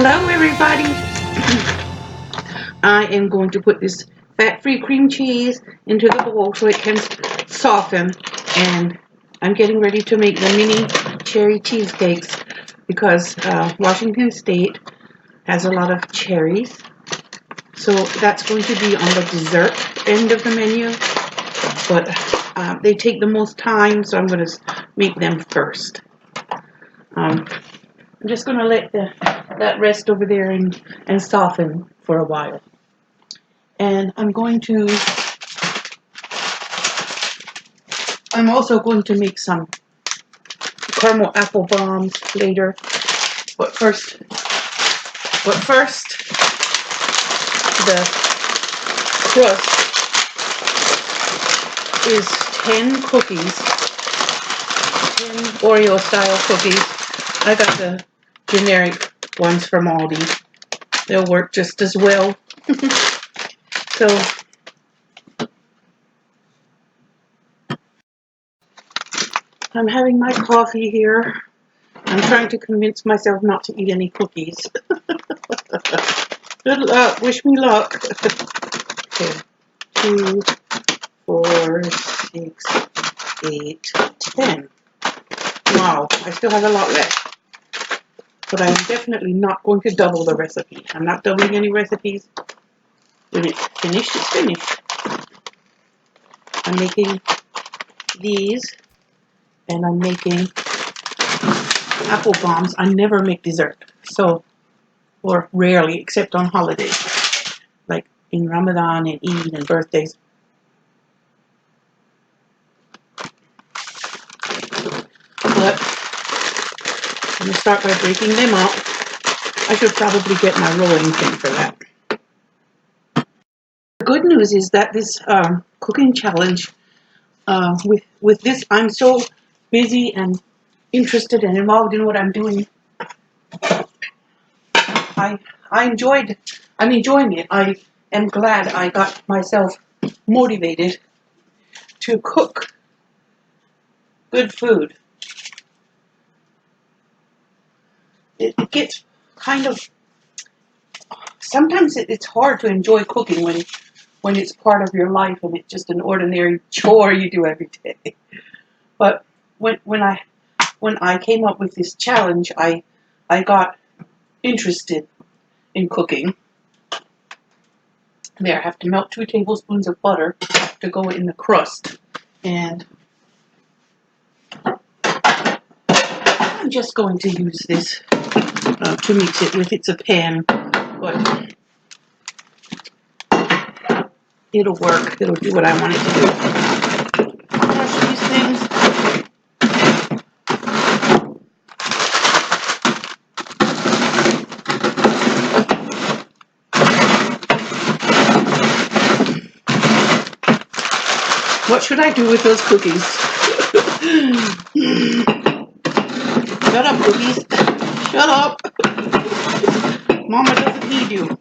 Hello everybody. I am going to put this fat-free cream cheese into the bowl so it can soften, and I'm getting ready to make the mini cherry cheesecakes because Washington State has a lot of cherries, so that's going to be on the dessert end of the menu, but they take the most time, so I'm going to make them first. I'm just going to let that rest over there and soften for a while. And I'm also going to make some caramel apple bombs later. But first, the crust is 10 cookies, 10 Oreo style cookies. I got the generic ones from Aldi. They'll work just as well. So I'm having my coffee here. I'm trying to convince myself not to eat any cookies. Good luck. Wish me luck. Okay. 2, 4, 6, 8, 10. Wow, I still have a lot left. But I'm definitely not going to double the recipe. I'm not doubling any recipes. When it's finished, it's finished. I'm making these, and I'm making apple bombs. I never make dessert, or rarely, except on holidays, like in Ramadan and Eid and birthdays. But I'm going to start by breaking them up. I should probably get my rolling pin for that. The good news is that this cooking challenge, with this, I'm so busy and interested and involved in what I'm doing. I'm enjoying it. I am glad I got myself motivated to cook good food. It gets kind of, sometimes it's hard to enjoy cooking when it's part of your life and it's just an ordinary chore you do every day. But when I came up with this challenge, I got interested in cooking. There, I have to melt 2 tablespoons of butter to go in the crust, and I'm just going to use this to mix it with. It's a pan, but it'll work. It'll do what I want it to do. Wash these things. What should I do with those cookies? Shut up, cookies. Shut up. Mama doesn't need you.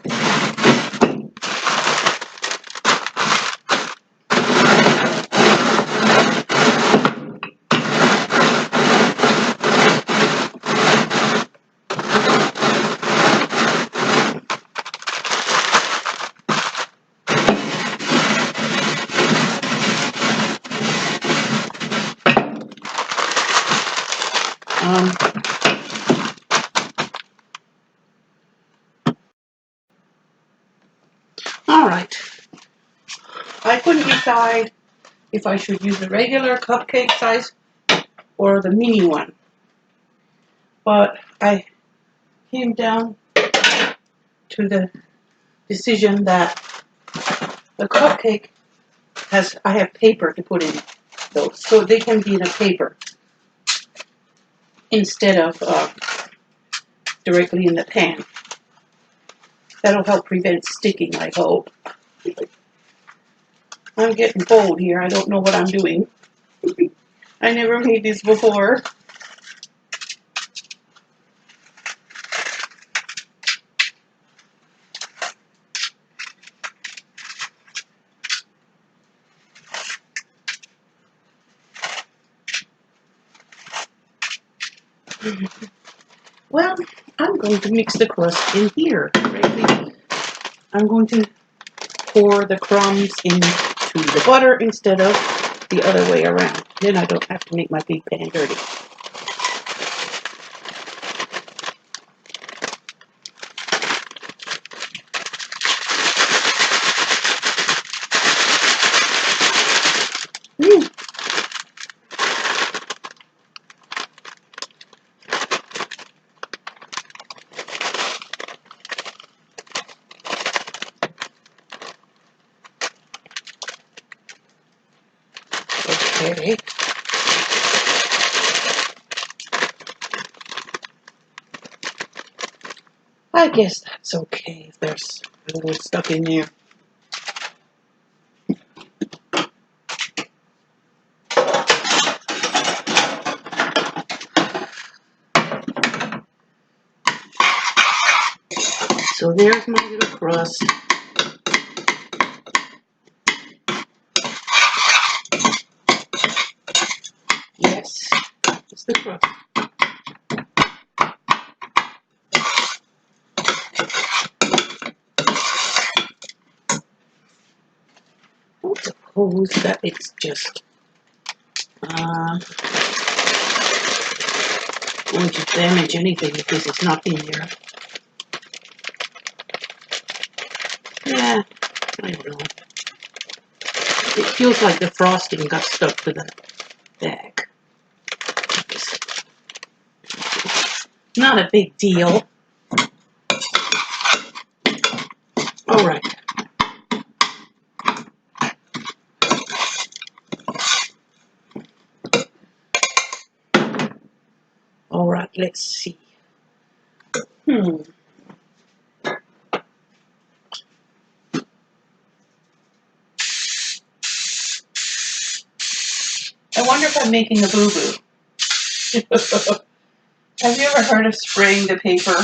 All right. I couldn't decide if I should use the regular cupcake size or the mini one, but I came down to the decision that the cupcake I have paper to put in those, so they can be in a paper instead of directly in the pan. That'll help prevent sticking, I hope. I'm getting bold here. I don't know what I'm doing. I never made these before. Well, I'm going to mix the crust in here. I'm going to pour the crumbs into the butter instead of the other way around. Then I don't have to make my big pan dirty. Okay. I guess that's okay if there's a little stuff in there. So there's my little crust. Yes, it's the crust. Don't suppose that it's just going to damage anything if this is not in there. Yeah, I don't know. It feels like the frosting got stuck to the bag. Not a big deal. All right. All right, let's see. I wonder if I'm making a boo-boo. Have you ever heard of spraying the paper?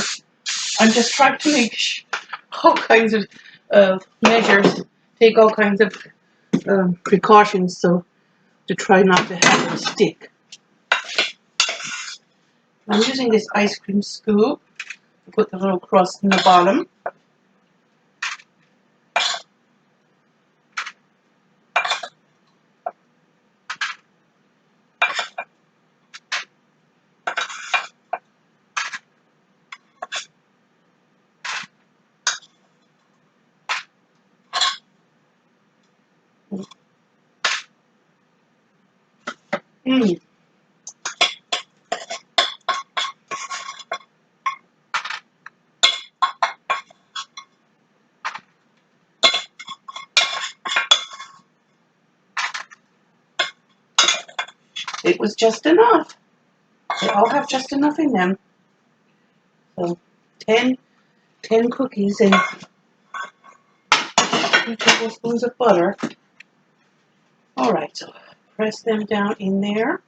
I'm just trying to make all kinds of measures, take all kinds of precautions so to try not to have them stick. I'm using this ice cream scoop to put the little crust in the bottom. It was just enough. They all have just enough in them. So 10 cookies and 2 tablespoons of butter. All right, so press them down in there.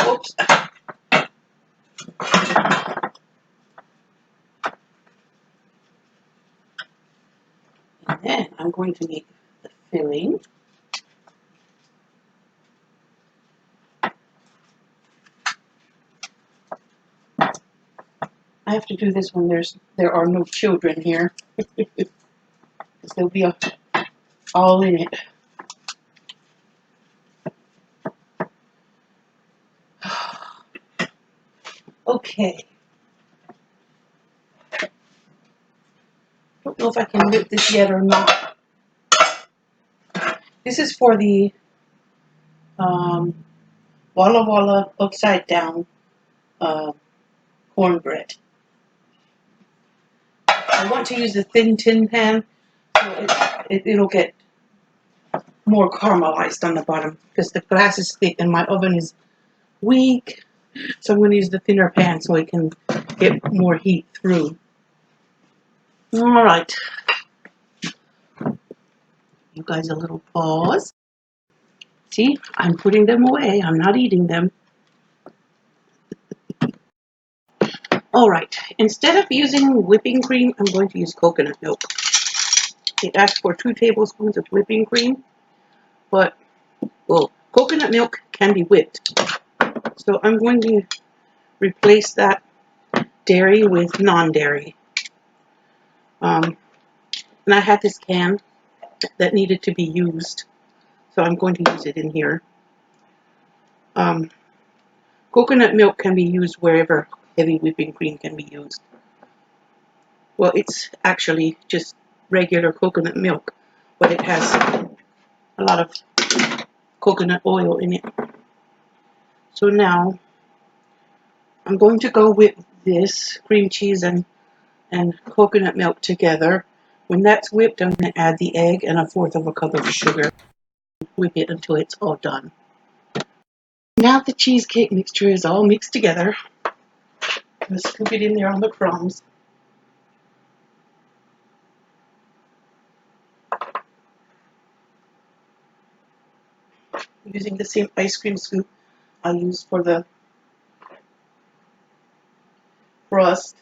Oops. And then I'm going to make the filling. I have to do this when there are no children here, because they'll be all in it. Okay. Don't know if I can whip this yet or not. This is for the Walla upside down cornbread. I want to use the thin tin pan, so it'll get more caramelized on the bottom, because the glass is thick and my oven is weak. So I'm going to use the thinner pan so it can get more heat through. All right. You guys a little pause. See, I'm putting them away. I'm not eating them. All right. Instead of using whipping cream, I'm going to use coconut milk. It asks for 2 tablespoons of whipping cream, but Well, coconut milk can be whipped. So I'm going to replace that dairy with non-dairy. And I had this can that needed to be used, so I'm going to use it in here. Coconut milk can be used wherever heavy whipping cream can be used. Well, it's actually just regular coconut milk, but it has a lot of coconut oil in it. So now I'm going to go whip this cream cheese and coconut milk together. When that's whipped, I'm going to add the egg and 1/4 cup of sugar. Whip it until it's all done. Now the cheesecake mixture is all mixed together. I'm going to scoop it in there on the crumbs. Using the same ice cream scoop I used for the crust.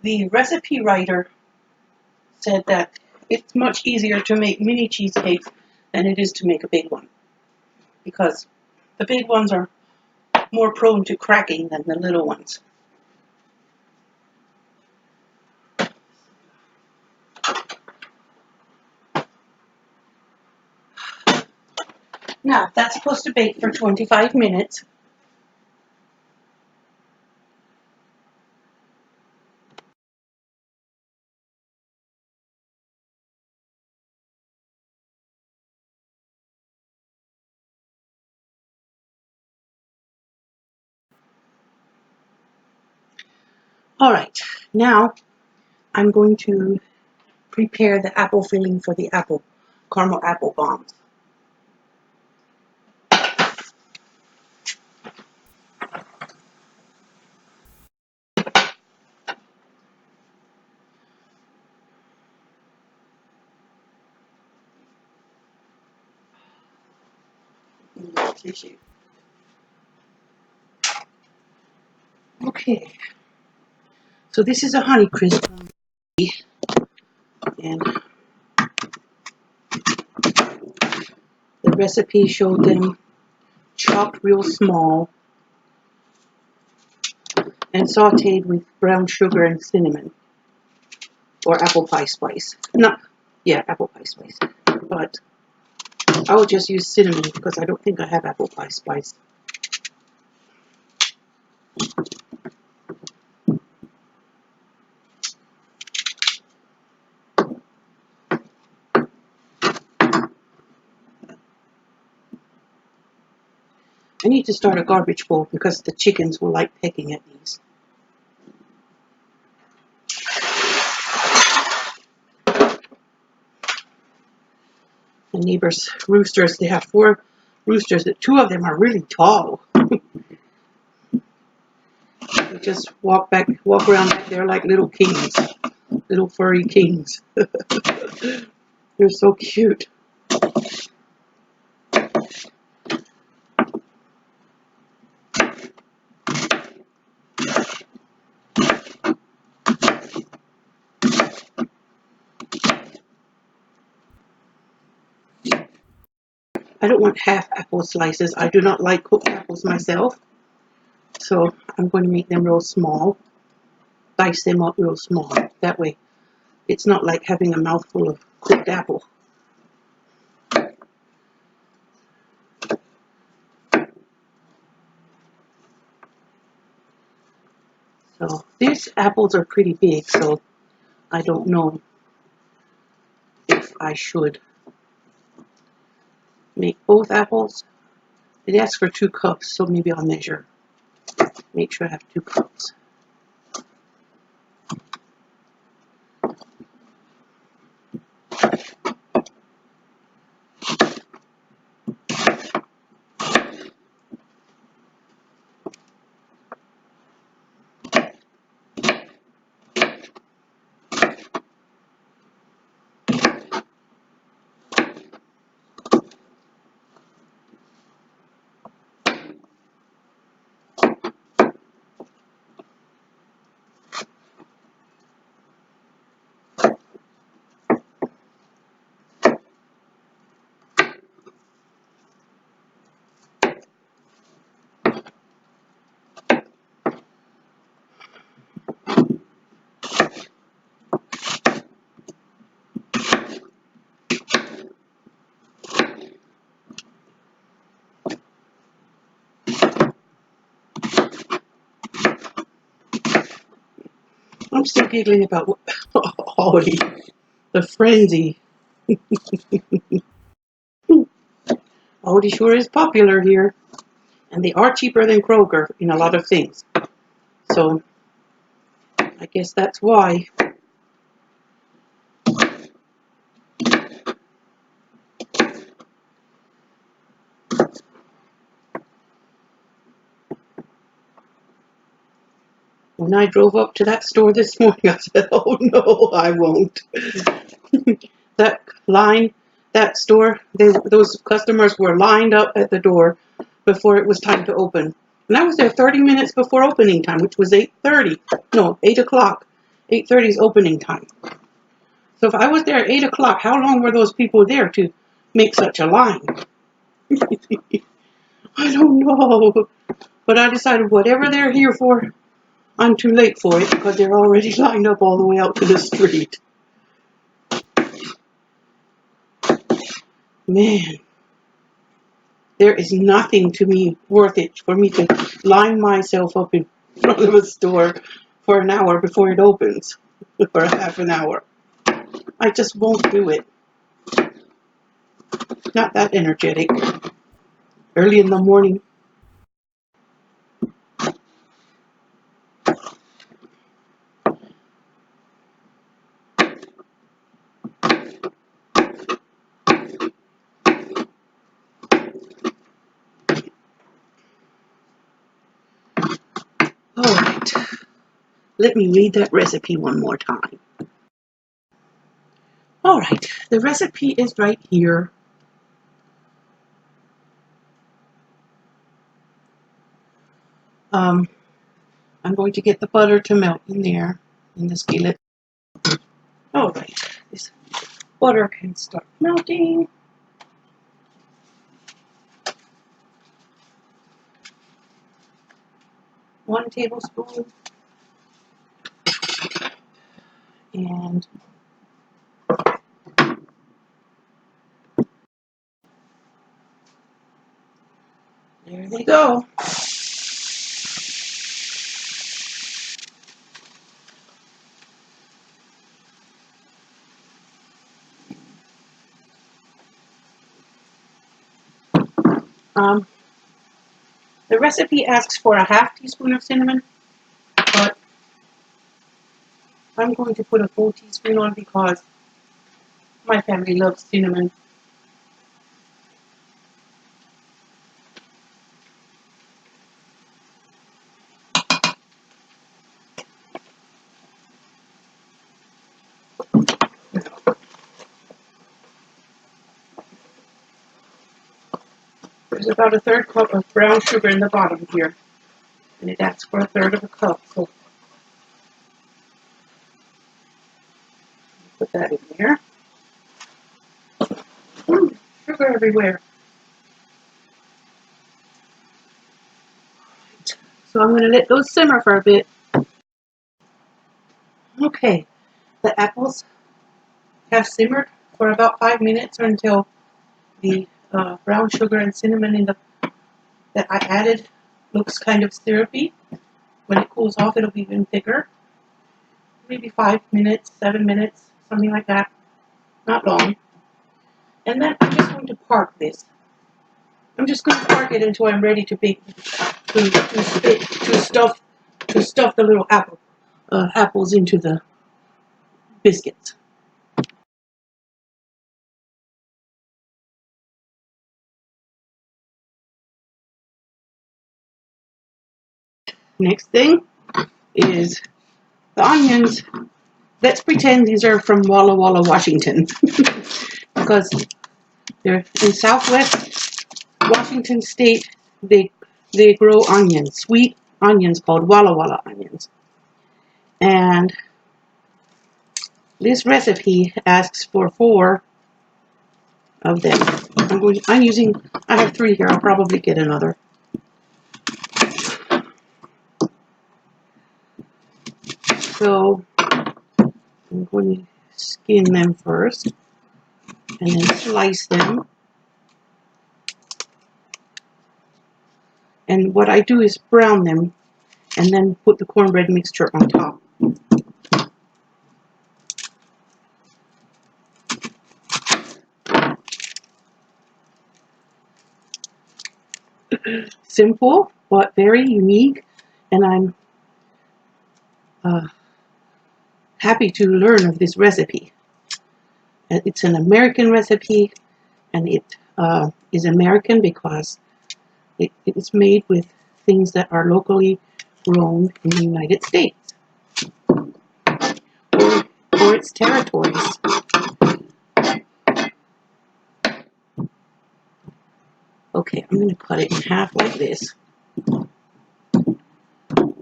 The recipe writer said that it's much easier to make mini cheesecakes than it is to make a big one, because the big ones are more prone to cracking than the little ones. Now, that's supposed to bake for 25 minutes. All right, now I'm going to prepare the apple filling for the caramel apple bombs. Tissue. Okay, so this is a Honeycrisp, and the recipe showed them chopped real small and sauteed with brown sugar and cinnamon, or apple pie spice. Apple pie spice. But I will just use cinnamon because I don't think I have apple pie spice. I need to start a garbage bowl because the chickens will like pecking at these. The neighbors' roosters, they have 4 roosters. 2 of them are really tall. They just walk around back there like little kings, little furry kings. They're so cute. I don't want half apple slices. I do not like cooked apples myself. So I'm going to make them real small. Dice them up real small. That way it's not like having a mouthful of cooked apple. So these apples are pretty big, so I don't know if I should make both apples. It asks for 2 cups, so maybe I'll measure. Make sure I have 2 cups. I'm still giggling about Aldi, the frenzy. Aldi sure is popular here, and they are cheaper than Kroger in a lot of things. So I guess that's why. When I drove up to that store this morning, I said, oh no, I won't. That line, that store, those customers were lined up at the door before it was time to open. And I was there 30 minutes before opening time, which was 8:30. No, 8 o'clock. 8:30 is opening time. So if I was there at 8 o'clock, how long were those people there to make such a line? I don't know. But I decided whatever they're here for, I'm too late for it because they're already lined up all the way out to the street. Man, there is nothing to me worth it for me to line myself up in front of a store for an hour before it opens, for half an hour. I just won't do it. Not that energetic. Early in the morning. All right. Let me read that recipe one more time. All right. The recipe is right here. I'm going to get the butter to melt in there, in the skillet. All right. This butter can start melting. One tablespoon. And there they go. The recipe asks for a half teaspoon of cinnamon, but I'm going to put a full teaspoon on because my family loves cinnamon. There's about a third cup of brown sugar in the bottom here, and it asks for a third of a cup, so put that in there. Sugar everywhere. So I'm going to let those simmer for a bit. Okay, the apples have simmered for about 5 minutes or until the brown sugar and cinnamon in that I added looks kind of syrupy. When it cools off, it'll be even thicker. Maybe 5 minutes, 7 minutes, something like that. Not long. And then I'm just going to park this. I'm just going to park it until I'm ready to bake, to stuff the little apples into the biscuits. Next thing is the onions. Let's pretend these are from Walla Walla, Washington, because they're in Southwest Washington State. They grow onions, sweet onions called Walla Walla onions, and this recipe asks for 4 of them. I have 3 here. I'll probably get another. So I'm going to skin them first and then slice them. And what I do is brown them and then put the cornbread mixture on top. Simple, but very unique, and I'm happy to learn of this recipe. It's an American recipe, and it is American because it is made with things that are locally grown in the United States or its territories. Okay, I'm going to cut it in half like this.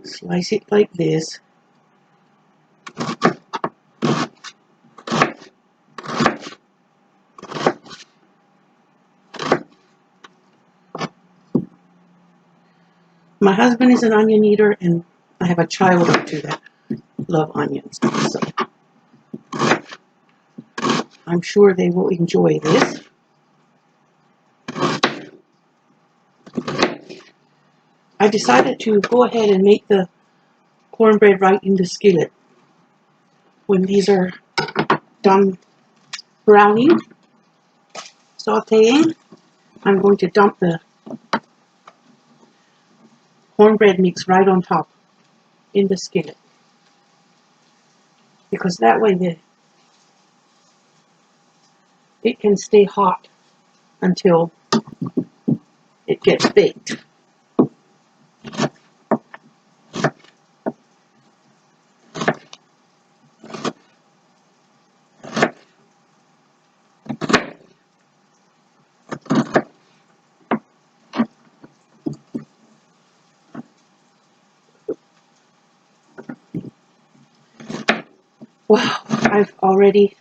Slice it like this. My husband is an onion eater, and I have a child or 2 that love onions. So I'm sure they will enjoy this. I decided to go ahead and make the cornbread right in the skillet. When these are done browning, sauteing, I'm going to dump the cornbread mix right on top in the skillet. Because that way it can stay hot until it gets baked. Wow, I've already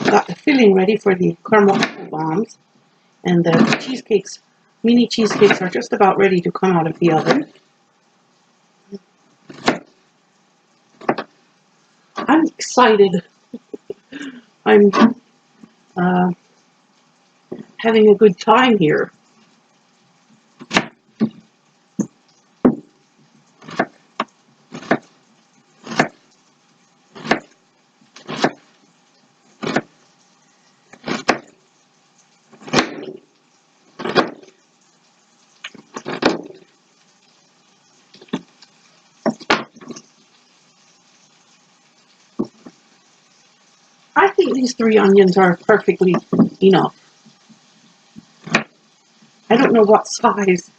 got the filling ready for the caramel apple bombs, and the cheesecakes, mini cheesecakes, are just about ready to come out of the oven. I'm excited. I'm having a good time here. I think these 3 onions are perfectly enough. I don't know what size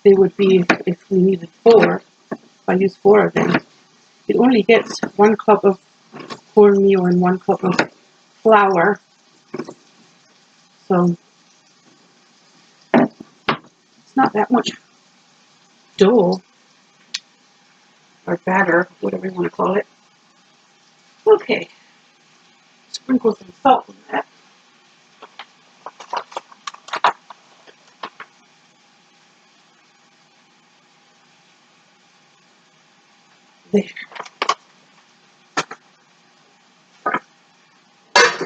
they would be if we needed 4. If I use 4 of them, it only gets 1 cup of cornmeal and 1 cup of flour. So it's not that much dough or batter, whatever you want to call it. Okay, sprinkle some salt on that. There.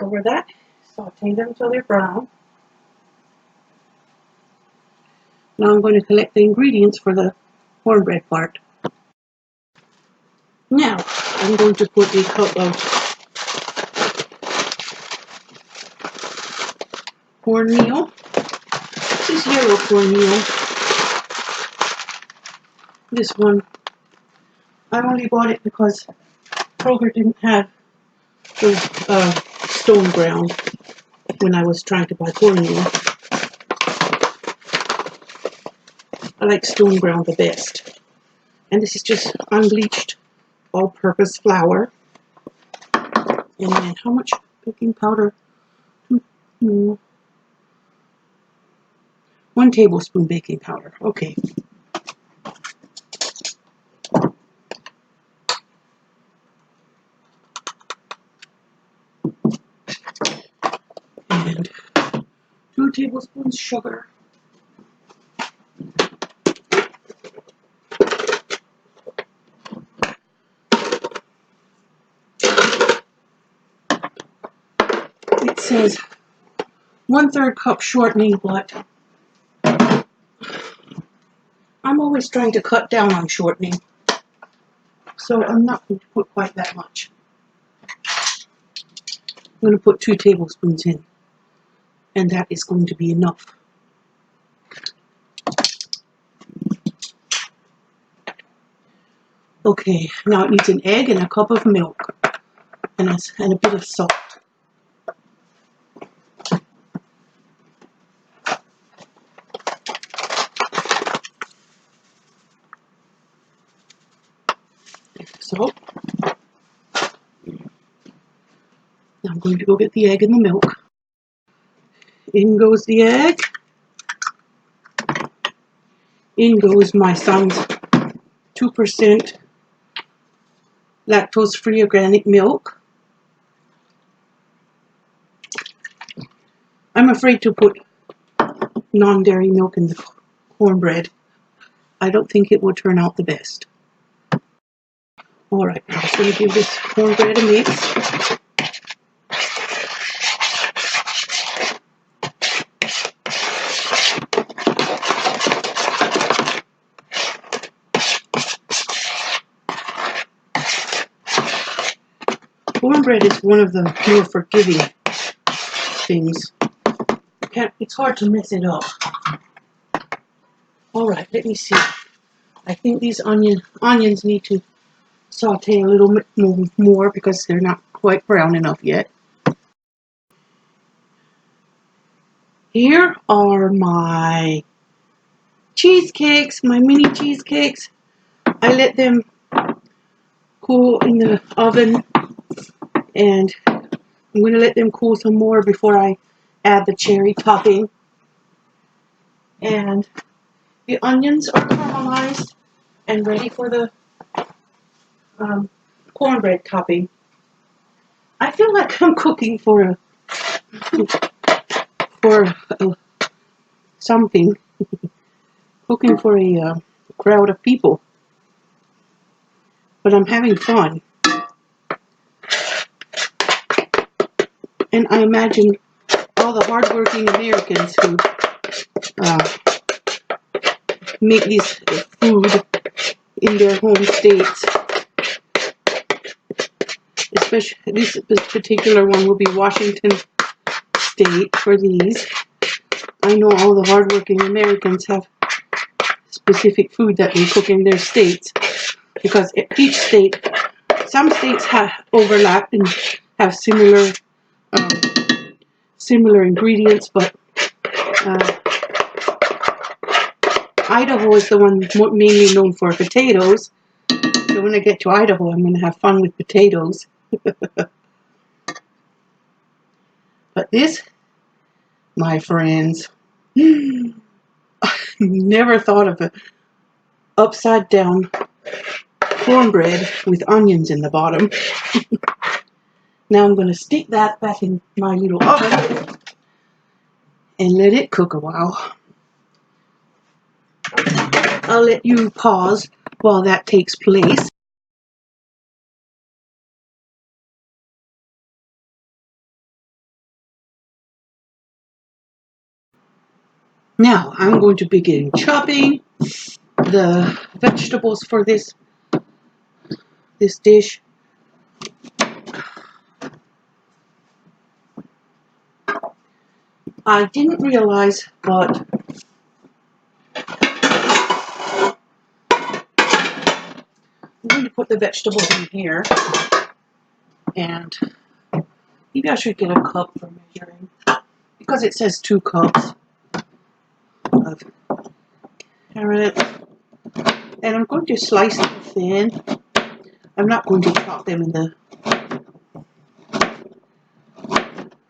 Over that, saute them until they're brown. Now I'm going to collect the ingredients for the cornbread part. Now I'm going to put a cup of cornmeal. This is yellow cornmeal. This one, I only bought it because Kroger didn't have the stone ground when I was trying to buy cornmeal. I like stone ground the best. And this is just unbleached all-purpose flour. And then how much baking powder? 1 tablespoon baking powder. Okay. And 2 tablespoons sugar. It says 1/3 cup shortening, but I'm always trying to cut down on shortening, so I'm not going to put quite that much. I'm going to put 2 tablespoons in, and that is going to be enough. Okay, now it needs an egg and a cup of milk, and a bit of salt. So, now I'm going to go get the egg and the milk. In goes the egg. In goes my son's 2% lactose-free organic milk. I'm afraid to put non-dairy milk in the cornbread. I don't think it will turn out the best. Alright, I'm just going to give this cornbread a mix. Cornbread is one of the more forgiving things. It's hard to mess it up. Alright, let me see. I think these onions need to saute a little bit more because they're not quite brown enough yet. Here are my cheesecakes, my mini cheesecakes. I let them cool in the oven, and I'm going to let them cool some more before I add the cherry topping. And the onions are caramelized and ready for the cornbread topping. I feel like I'm cooking for something, cooking for a crowd of people, but I'm having fun. And I imagine all the hardworking Americans who make this food in their home states. Especially this particular one will be Washington State for these. I know all the hardworking Americans have specific food that they cook in their states, because each state, some states have overlap and have similar ingredients, but Idaho is the one mainly known for potatoes. So when I get to Idaho, I'm going to have fun with potatoes. But this, my friends, never thought of a upside down cornbread with onions in the bottom. Now I'm going to stick that back in my little oven and let it cook a while. I'll let you pause while that takes place. Now I'm going to begin chopping the vegetables for this dish. I didn't realize, but I'm going to put the vegetables in here, and maybe I should get a cup for measuring, because it says 2 cups of carrots, and I'm going to slice them thin. I'm not going to chop them in the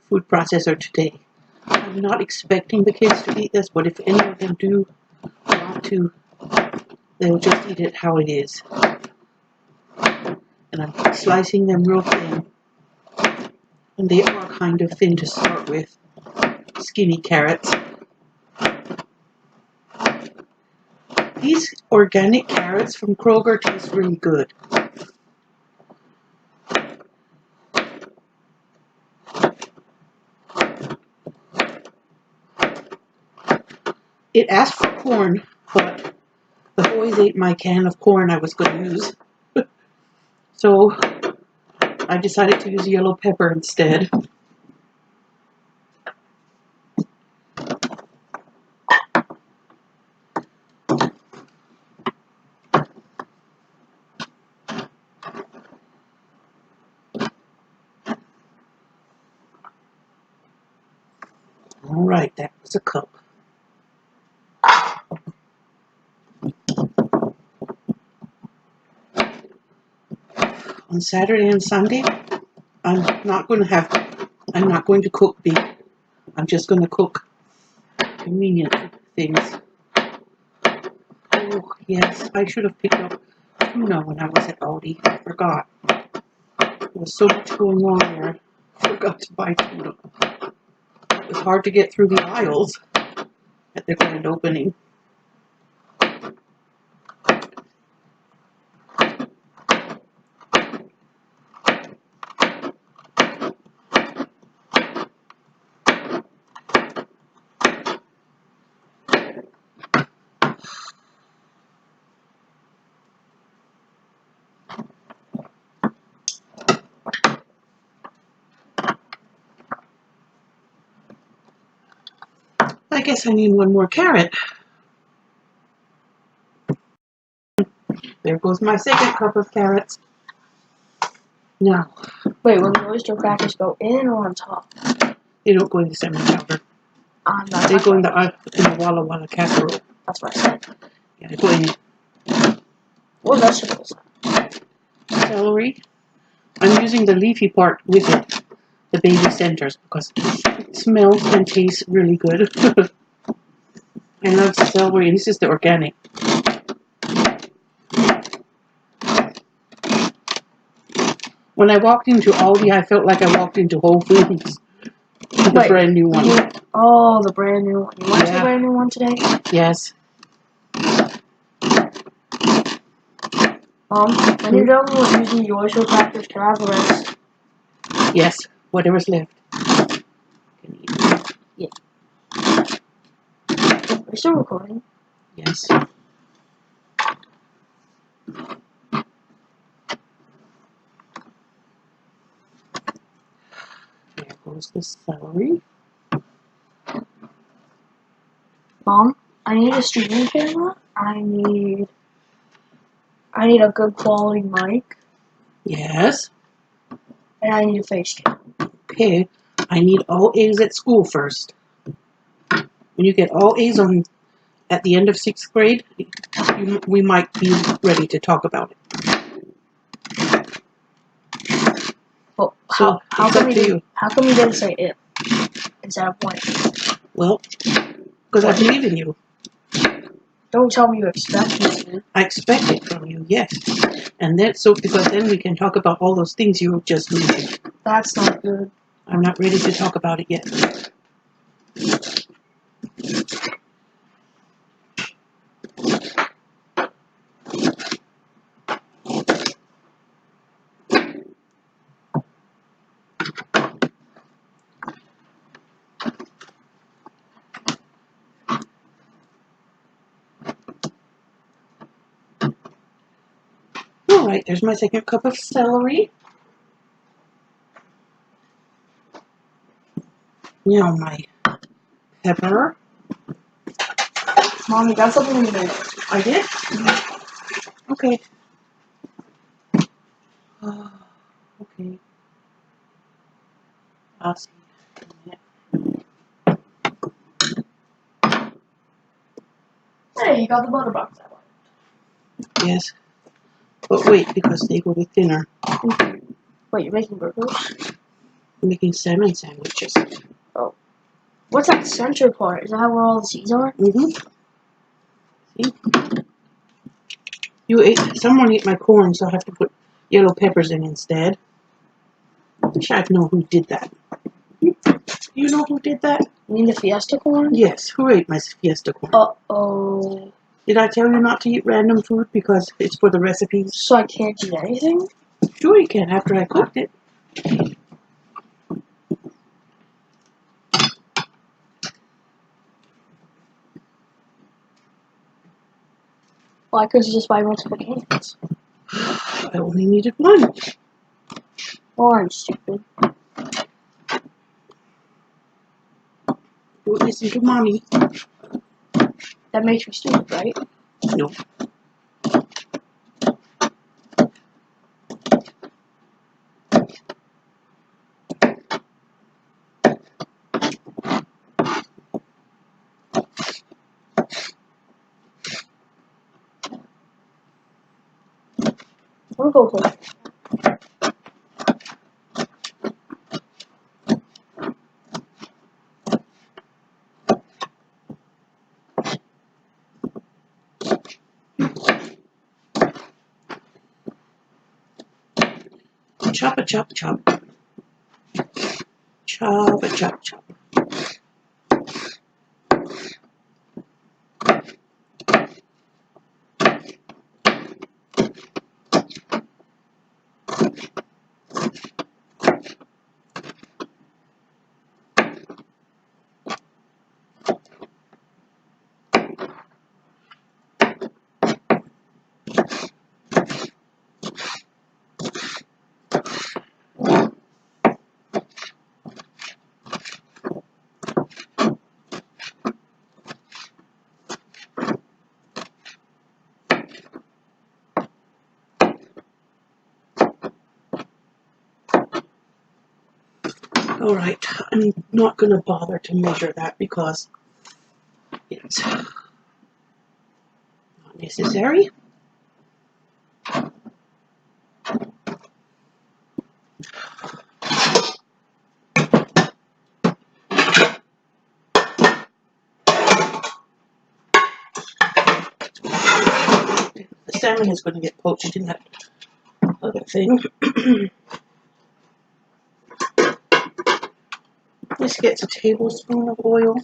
food processor today. I'm not expecting the kids to eat this, but if any of them do want to, they'll just eat it how it is. And I'm slicing them real thin. And they are kind of thin to start with. Skinny carrots. These organic carrots from Kroger taste really good. It asked for corn, but the boys ate my can of corn I was going to use. So I decided to use yellow pepper instead. Alright, that was a cup. On Saturday and Sunday, I'm not going to cook beef. I'm just going to cook convenient things. Oh, yes, I should have picked up tuna when I was at Aldi. I forgot. There was so much going on there. I forgot to buy tuna. It was hard to get through the aisles at the grand opening. I guess I need one more carrot. There goes my second cup of carrots. Now, wait, will the oyster crackers go in or on top? they don't go in the salmon chowder. They go in the Walla casserole. That's what I said. Yeah, they go in. What vegetables? Celery. I'm using the leafy part with it, the baby centers, because it smells and tastes really good. I love celery, and this is the organic. When I walked into Aldi, I felt like I walked into Whole Foods. The brand new one. Oh, the brand new one. You went to the brand new one today? Yes. When you're done with using the oyster crackers, can I have the rest? Yes, whatever's left. Yeah. Are you still recording? Yes. There goes the celery. Mom, I need a streaming camera. I need a good quality mic. Yes. And I need a face cam. Okay. I need all A's at school first. When you get all A's at the end of 6th grade, we might be ready to talk about it. Well, So how come you didn't say if instead of when? Well, because I believe in you. Don't tell me you expect me to. I expect it from you, yes. And because then we can talk about all those things you just mentioned. That's not good. I'm not ready to talk about it yet. right, there's my second cup of celery. Now my pepper. Mommy, got something in there. I did? Okay. Okay. I'll see. Hey, you got the butter box that way. Yes. But wait, because they go with dinner. Wait, you're making burgers? I'm making salmon sandwiches. Oh. What's that center part? Is that where all the seeds are? Mm-hmm. See? Someone ate my corn, so I have to put yellow peppers in instead. I wish I'd know who did that. You know who did that? You mean the Fiesta corn? Yes, who ate my Fiesta corn? Uh-oh. Did I tell you not to eat random food because it's for the recipes? So I can't eat anything? Sure you can after I cooked it. Why? Because you just buy multiple cans. I only needed one. Oh, I'm stupid. Don't listen to mommy. That makes me stupid, right? No. I'm gonna go for it. Chop a chop chop. Chop a chop chop. Alright, I'm not going to bother to measure that because it's not necessary. The salmon is going to get poached in that other thing. This gets a tablespoon of oil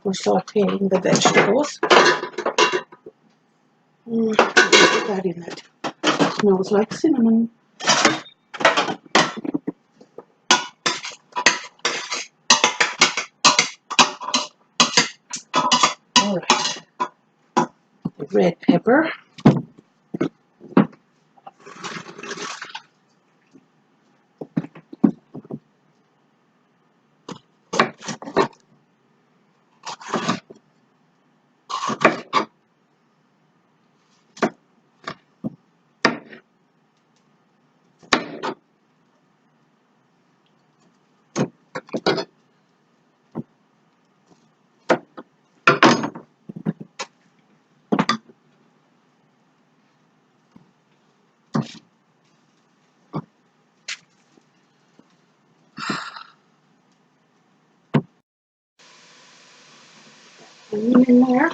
for sauteing the vegetables. Put that in that. Smells like cinnamon. Alright. The red pepper. Onion in there.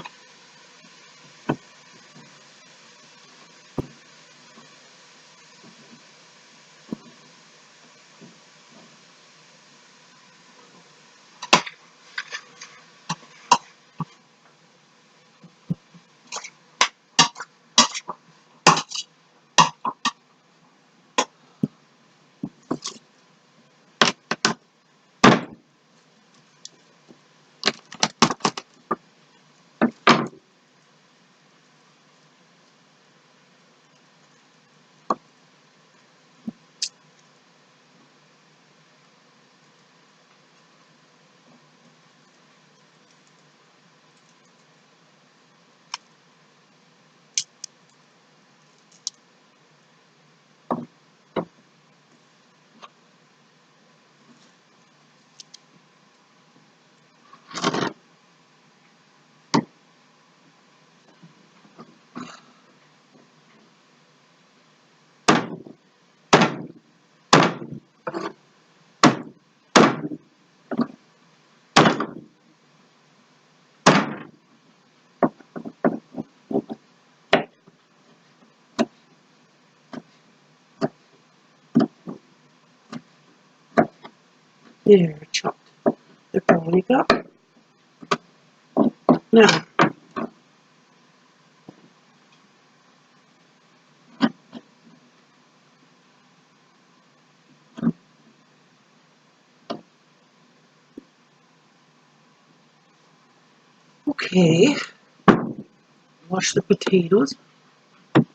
There, chop the garlic up. Now, okay, wash the potatoes. I'm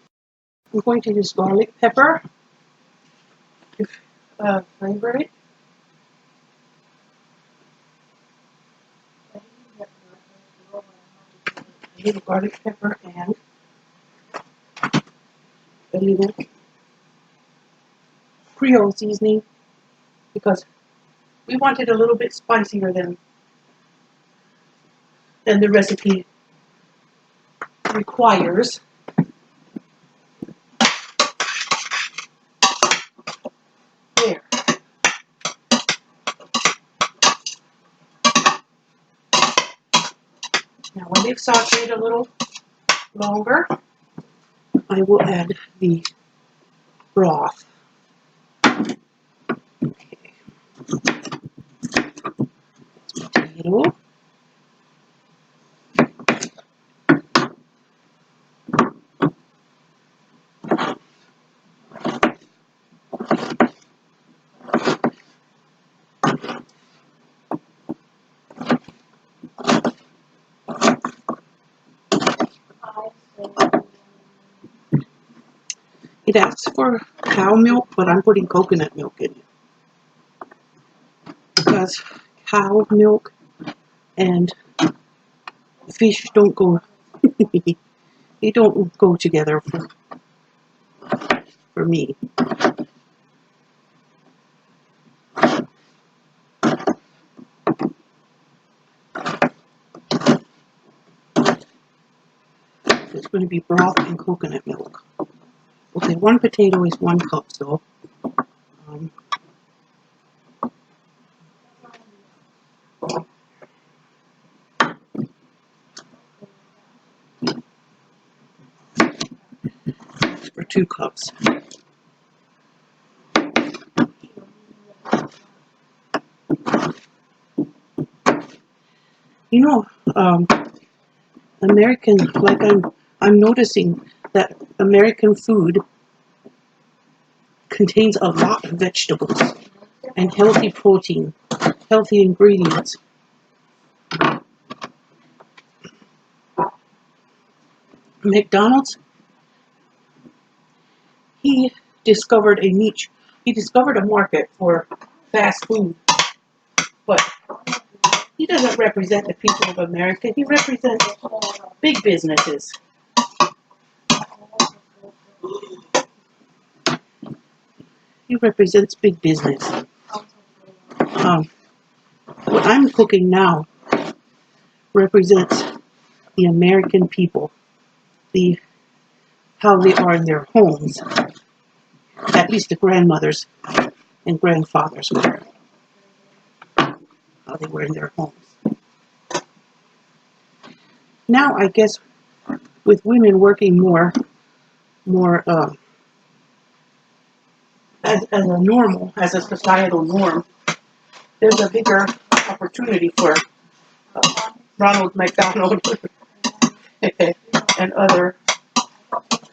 going to use garlic pepper to flavor it. A little garlic pepper and a little Creole seasoning because we want it a little bit spicier than the recipe requires. There. Now when they've sauteed a little longer, I will add the broth. Okay. Potato. It asks for cow milk, but I'm putting coconut milk in it because cow milk and fish don't go. They don't go together for me. It's going to be broth and coconut milk. Okay, 1 potato is 1 cup, so for 2 cups. You know, American, like I'm noticing that American food contains a lot of vegetables and healthy protein, healthy ingredients. McDonald's, he discovered a niche. He discovered a market for fast food, but he doesn't represent the people of America. He represents big businesses. He represents big business. What I'm cooking now represents the American people, how they are in their homes, at least the grandmothers and grandfathers were, how they were in their homes. Now, I guess with women working more as a normal, as a societal norm, there's a bigger opportunity for Ronald McDonald and other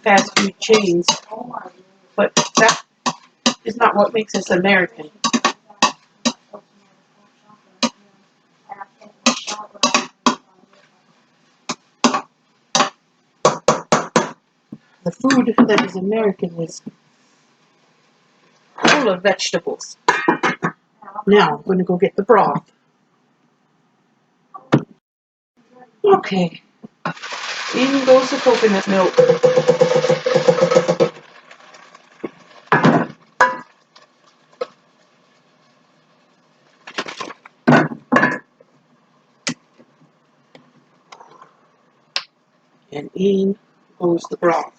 fast food chains, but that is not what makes us American. The food that is American is full of vegetables. Now, I'm going to go get the broth. Okay, in goes the coconut milk. And in goes the broth.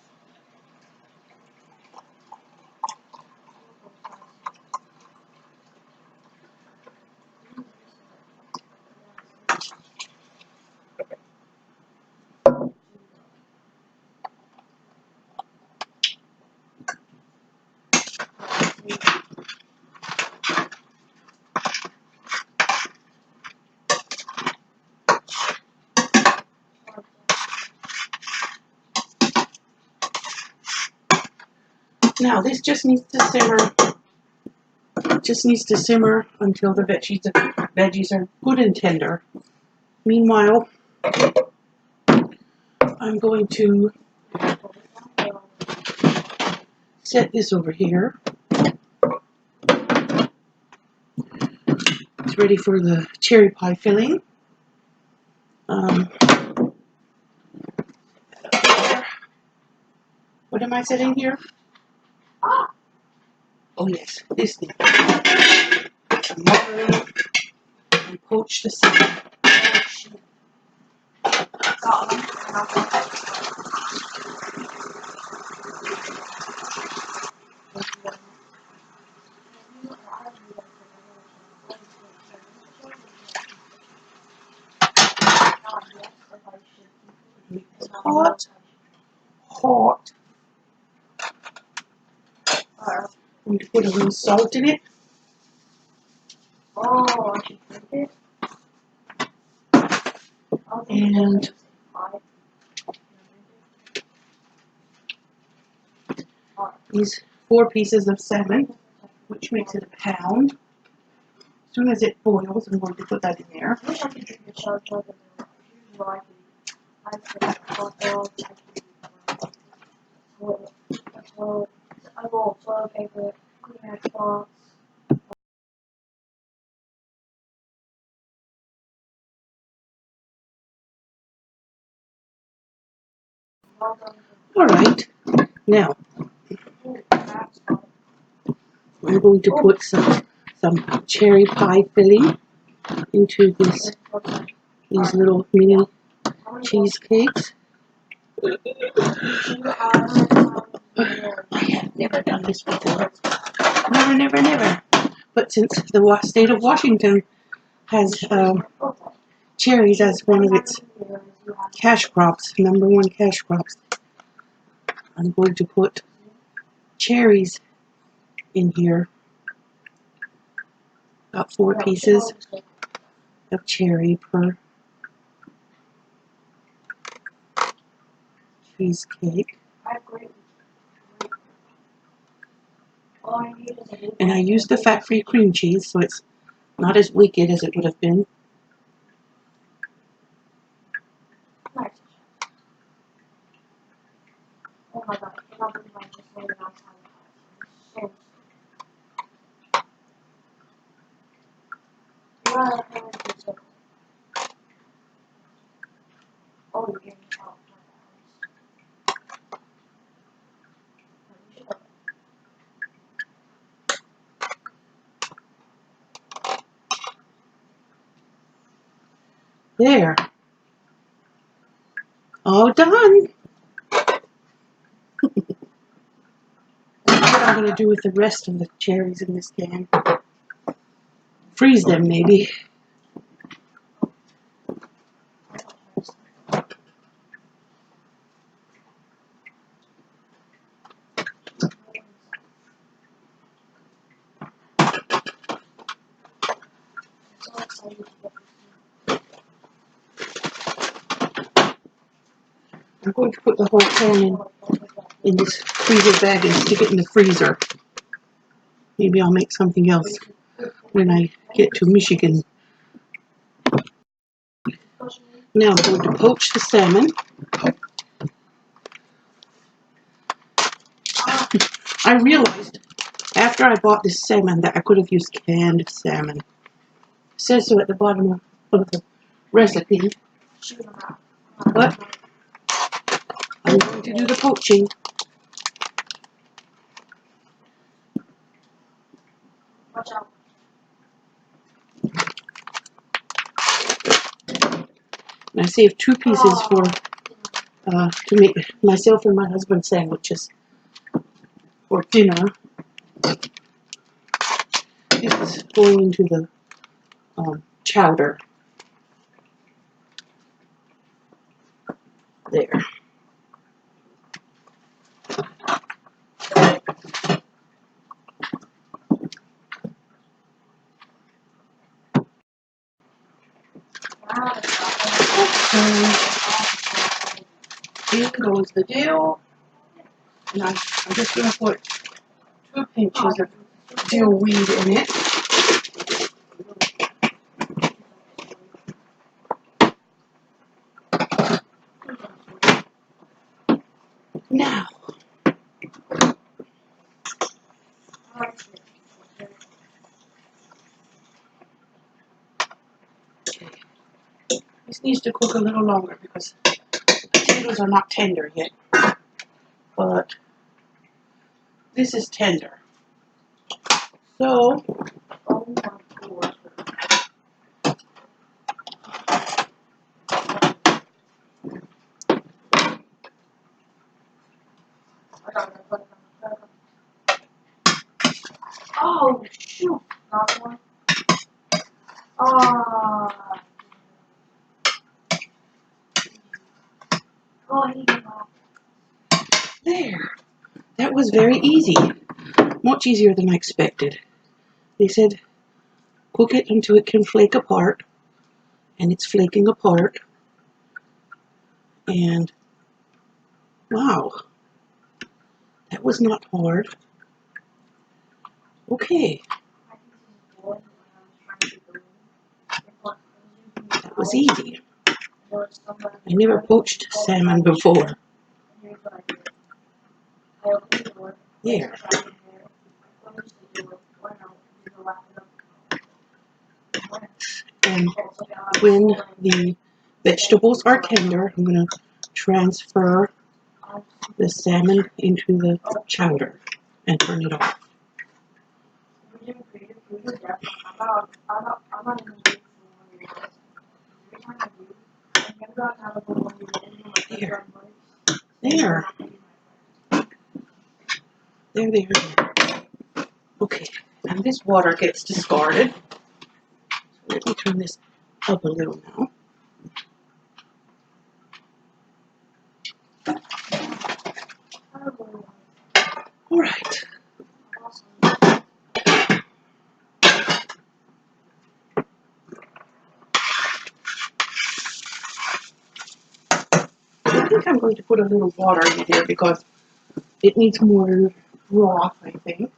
Now this just needs to simmer. Just needs to simmer until the veggies are good and tender. Meanwhile, I'm going to set this over here. It's ready for the cherry pie filling. What am I setting here? Oh yes, this thing. Put some water in it and poach the salmon. It's hot. Hot. I'm going to put a little salt in it. Oh, I should drink it. And these 4 pieces of salmon, which makes it a pound. As soon as it boils, I'm going to put that in there. I wish I could drink the Chowder. I roll toilet paper, clean our spots. Alright, now I'm going to put some cherry pie filling into these little mini cheesecakes. I have never done this before. Never, never, never. But since the state of Washington has cherries as one of its cash crops, #1 cash crops, I'm going to put cherries in here. About 4 pieces of cherry per cheesecake. And I used the fat-free cream cheese, so it's not as wicked as it would have been. Oh my god, I cannot believe I just made it on time. Oh, you're getting out. There. All done. That's what I'm going to do with the rest of the cherries in this can. Freeze them, maybe. I'm going to put the whole can in this freezer bag and stick it in the freezer. Maybe I'll make something else when I get to Michigan. Now I'm going to poach the salmon. I realized after I bought this salmon that I could have used canned salmon. It says so at the bottom of the recipe. But I'm going to do the poaching. Watch out. And I saved 2 pieces to make myself and my husband sandwiches for dinner. This is going into the chowder. There. Here goes the dill. And I'm just going to put 2 pinches of dill weed in it. Now, this needs to cook a little longer because the potatoes are not tender yet, but this is tender. So, Oh shoot! Not one. Ah. Oh, he did not. there. That was very easy. Much easier than I expected. They said cook it until it can flake apart, and it's flaking apart. And wow, that was not hard. Okay, that was easy. I never poached salmon before. There. And when the vegetables are tender, I'm going to transfer the salmon into the chowder and turn it off. There. There. There. Okay, and this water gets discarded. Let me turn this up a little now. All right. I think I'm going to put a little water in here because it needs more broth, I think.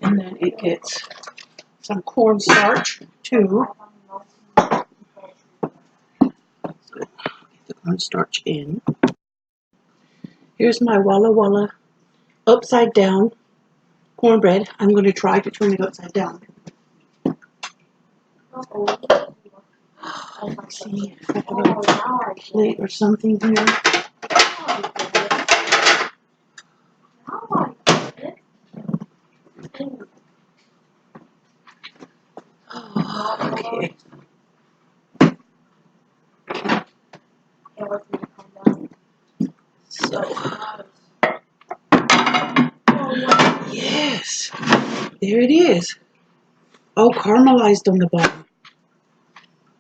And then it gets some cornstarch too. So get the cornstarch in. Here's my Walla upside down cornbread. I'm going to try to turn it upside down. Let's see if I have a plate or something here. Oh, okay. So, yes, there it is. Oh, caramelized on the bottom.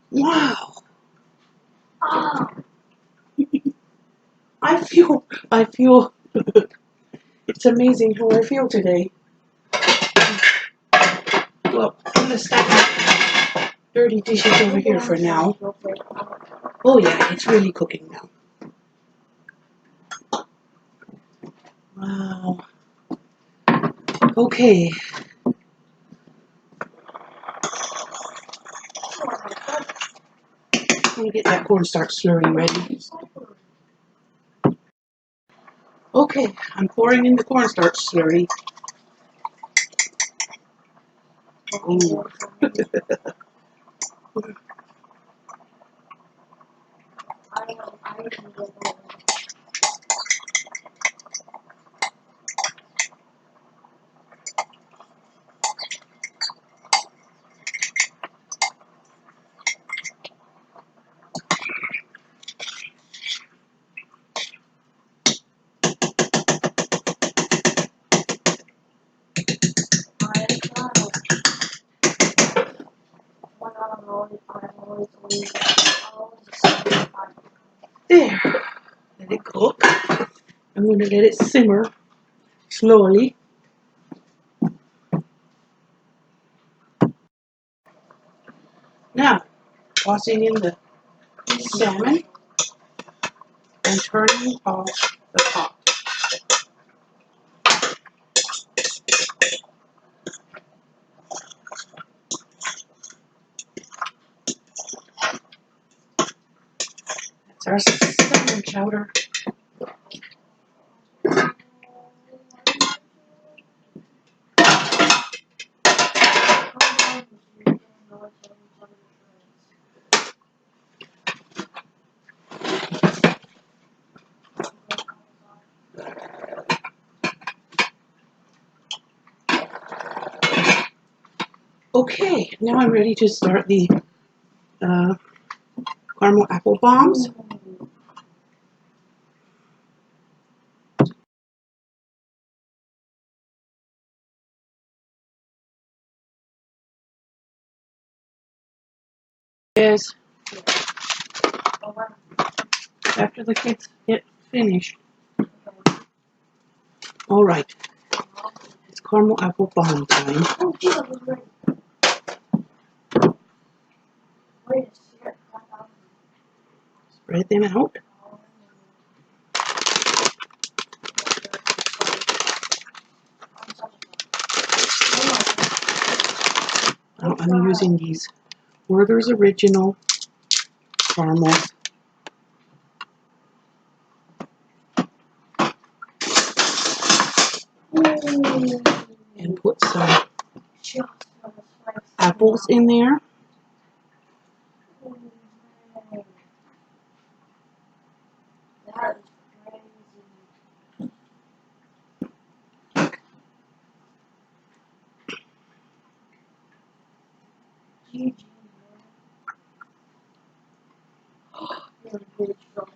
Wow. I feel, it's amazing how I feel today. Well, I'm going to stack my dirty dishes over here for now. Oh yeah, it's really cooking now. Wow. Okay. I'm going to get that cornstarch slurry ready. Okay, I'm pouring in the cornstarch slurry. Ooh. There. Let it cook. I'm going to let it simmer slowly. Now, tossing in the salmon and turning off the pot. That's our salmon chowder. Okay, now I'm ready to start the caramel apple bombs. Is after the kids get finished. All right, it's caramel apple bomb time. Oh, geez, I was ready. Wait a second. Spread them out. Now I'm using these Werther's Original caramels. And put some apples in there. That is crazy. GG, man. You're really strong.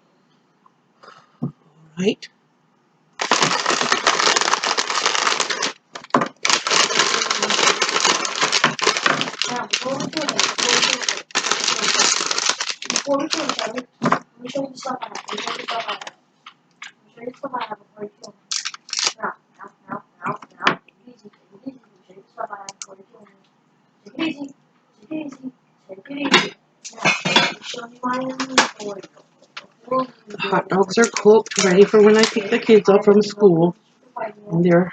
Right. Now, before we do it, let me show you the stuff I have. Let me show you the stuff I have. Let me show you the stuff I have before you kill me. Now. Take it easy. Let me show you the stuff I have before you kill me. Take it easy. Now, let me show you my inventory. The hot dogs are cooked, ready for when I pick the kids up from school in their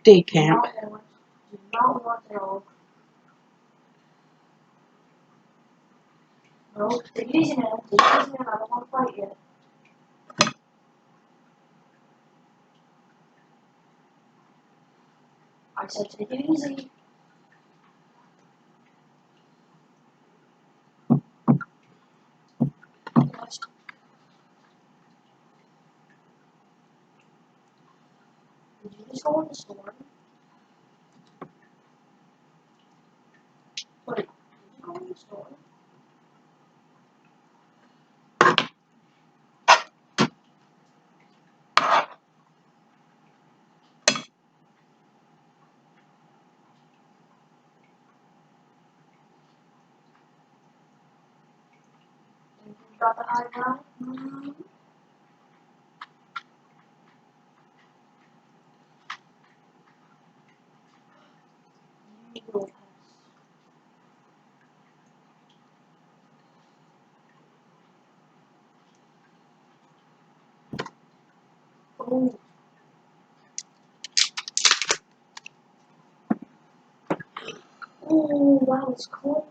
day camp. Do not want it all. No, take it easy, man. I don't want to fight yet. I said take it easy. Did you just go in the store? Wait, did you go in the store? Did you got the eyebrow? You go past. Oh. Oh, that was cool.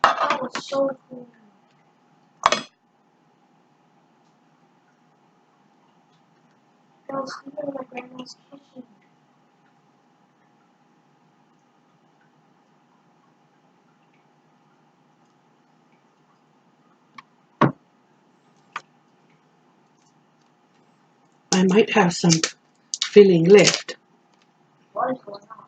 That was so cool. That was cool in my grandma's kitchen. I might have some filling left. What is going on?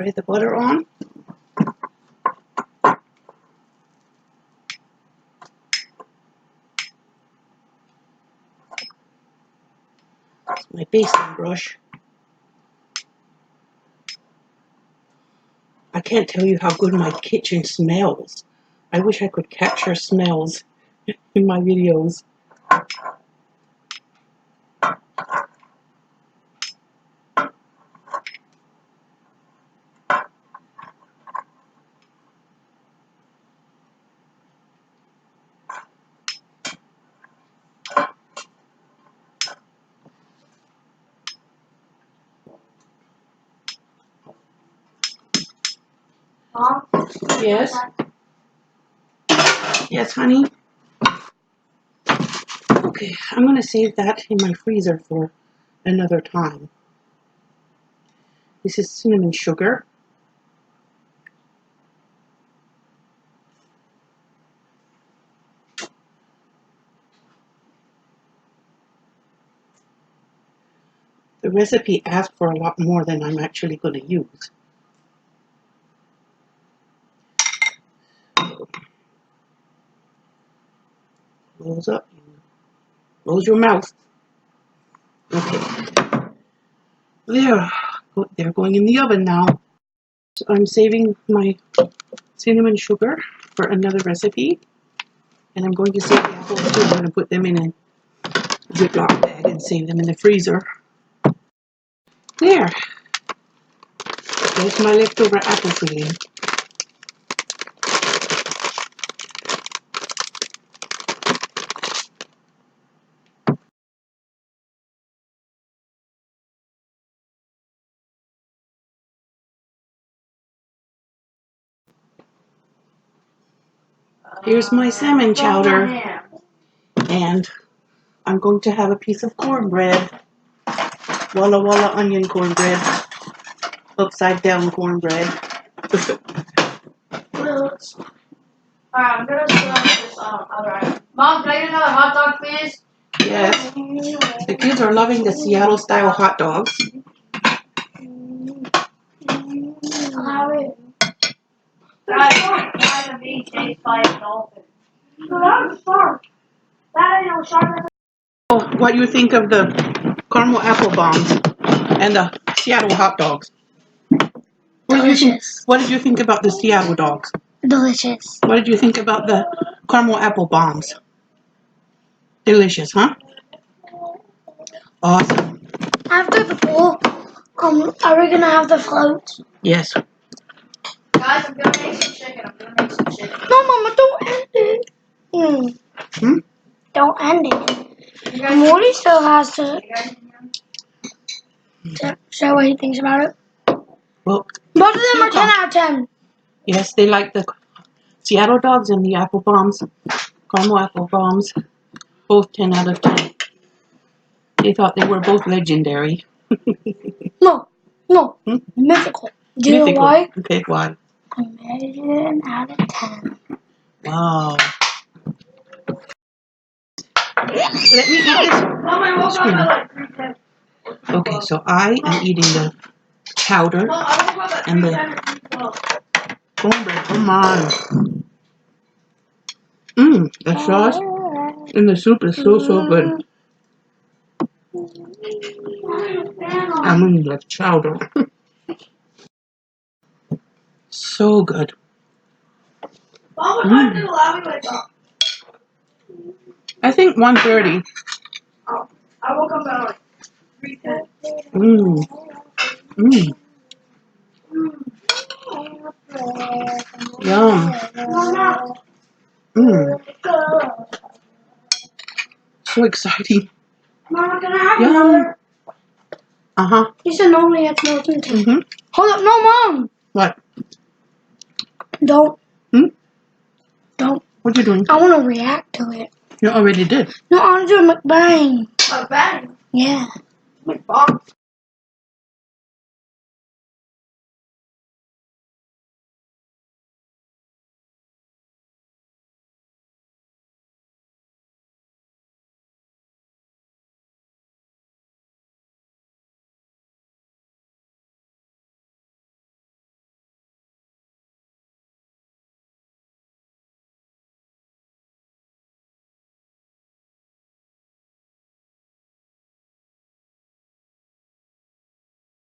Spray the butter on. That's my basting brush. I can't tell you how good my kitchen smells. I wish I could capture smells in my videos. Mom? Yes? Yes, honey? Okay, I'm going to save that in my freezer for another time. This is cinnamon sugar. The recipe asked for a lot more than I'm actually going to use. Close up. Close your mouth. Okay. There. They're going in the oven now. So I'm saving my cinnamon sugar for another recipe. And I'm going to save the apples too. I'm going to put them in a Ziploc bag and save them in the freezer. There. There's my leftover apple filling. Here's my salmon chowder. And I'm going to have a piece of cornbread. Walla Walla onion cornbread. Upside down cornbread. Alright, I'm gonna start this other item. Mom, can I get another hot dog, please? Yes. The kids are loving the Seattle style hot dogs. Guys, I'm being chased by a dolphin. So that was shark. That ain't no shark. Oh, what do you think of the caramel apple bombs and the Seattle hot dogs? Delicious. What did you think about the Seattle dogs? Delicious. What did you think about the caramel apple bombs? Delicious, huh? Awesome. After the pool, are we gonna have the floats? Yes. Guys, I'm gonna make some chicken. No, Mama, don't end it. Hmm? Don't end it. Morty still has to say what he thinks about it. Well, Both of them are 10 out of 10. yes, they like the Seattle dogs and the apple bombs, caramel apple bombs, both 10 out of 10. They thought they were both legendary. No, Hmm? mythical. Do you know Mythical. why? Okay, why? 11 out of 10. Wow. Let me eat this. Mom, I woke up at like 3:10. Okay, so I am eating the chowder Mom, I woke up at and the 3:10 or 3:12. cornbread. Oh my. The sauce and the soup is so good. I mean the chowder. So good. Mom, what time did Alawi wake up? I think 1:30. Oh, I woke up at like 3:10. Yum. So exciting. Mama, can I have Yum. another? Uh-huh. He said no, we have no too. Hold up, no, Mom. What? Don't. Don't. What you doing? I want to react to it. You already did. No, I want to do a MUKBANG. A bang. Yeah. McBox.